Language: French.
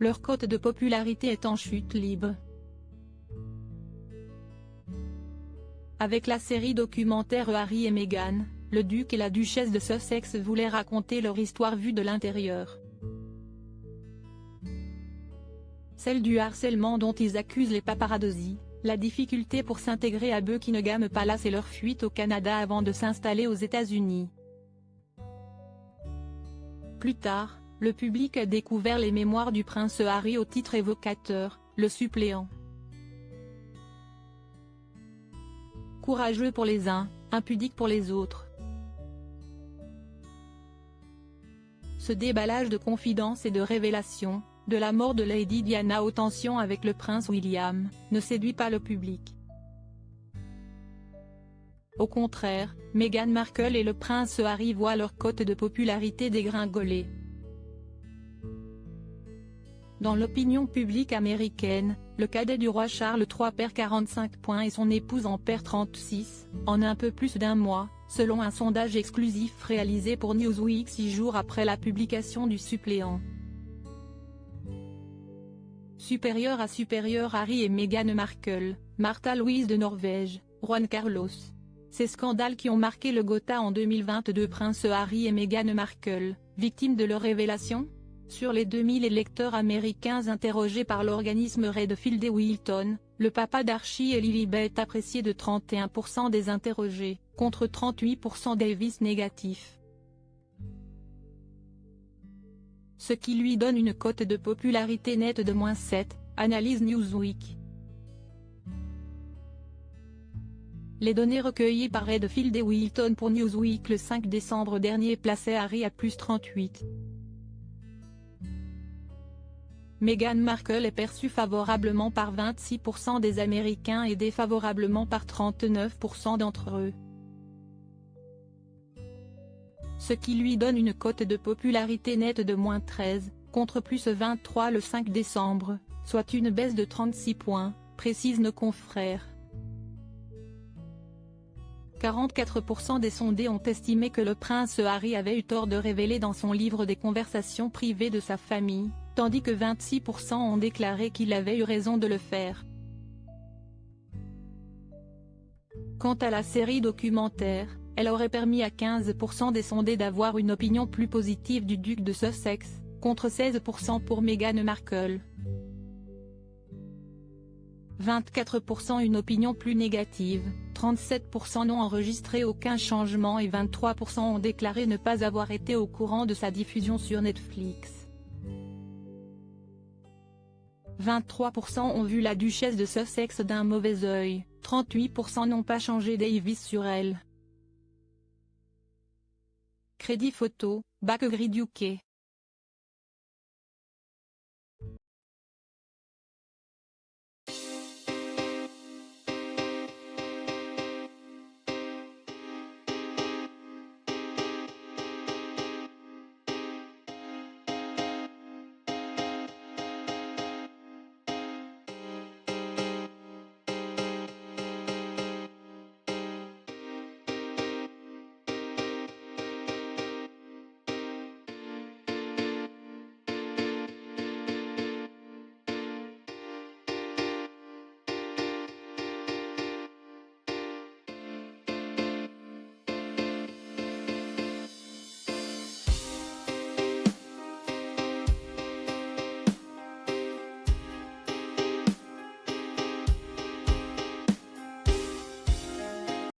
leur cote de popularité est en chute libre. Avec la série documentaire Harry et Meghan, le duc et la duchesse de Sussex voulaient raconter leur histoire vue de l'intérieur. Celle du harcèlement dont ils accusent les paparazzi, la difficulté pour s'intégrer à Buckingham Palace et leur fuite au Canada avant de s'installer aux États-Unis. Plus tard, le public a découvert les mémoires du prince Harry au titre évocateur, le suppléant. Courageux pour les uns, impudique pour les autres. Ce déballage de confidences et de révélations, de la mort de Lady Diana aux tensions avec le prince William, ne séduit pas le public. Au contraire, Meghan Markle et le prince Harry voient leur cote de popularité dégringoler. Dans l'opinion publique américaine, le cadet du roi Charles III perd 45 points et son épouse en perd 36, en un peu plus d'un mois, selon un sondage exclusif réalisé pour Newsweek 6 jours après la publication du suppléant. Supérieur à supérieur Harry et Meghan Markle, Märtha Louise de Norvège, Juan Carlos. Ces scandales qui ont marqué le Gotha en 2022. Prince Harry et Meghan Markle, victimes de leurs révélations? Sur les 2000 électeurs américains interrogés par l'organisme Redfield et Wilton, le papa d'Archie et Lilibet est apprécié de 31% des interrogés, contre 38% d'avis négatifs. Ce qui lui donne une cote de popularité nette de -7, analyse Newsweek. Les données recueillies par Redfield et Wilton pour Newsweek le 5 décembre dernier plaçaient Harry à +38. Meghan Markle est perçue favorablement par 26% des Américains et défavorablement par 39% d'entre eux. Ce qui lui donne une cote de popularité nette de -13, contre +23 le 5 décembre, soit une baisse de 36 points, précisent nos confrères. 44% des sondés ont estimé que le prince Harry avait eu tort de révéler dans son livre des conversations privées de sa famille, tandis que 26% ont déclaré qu'il avait eu raison de le faire. Quant à la série documentaire, elle aurait permis à 15% des sondés d'avoir une opinion plus positive du duc de Sussex, contre 16% pour Meghan Markle. 24% une opinion plus négative, 37% n'ont enregistré aucun changement et 23% ont déclaré ne pas avoir été au courant de sa diffusion sur Netflix. 23% ont vu la duchesse de Sussex d'un mauvais œil, 38% n'ont pas changé d'avis sur elle. Crédit photo, Backgrid UK.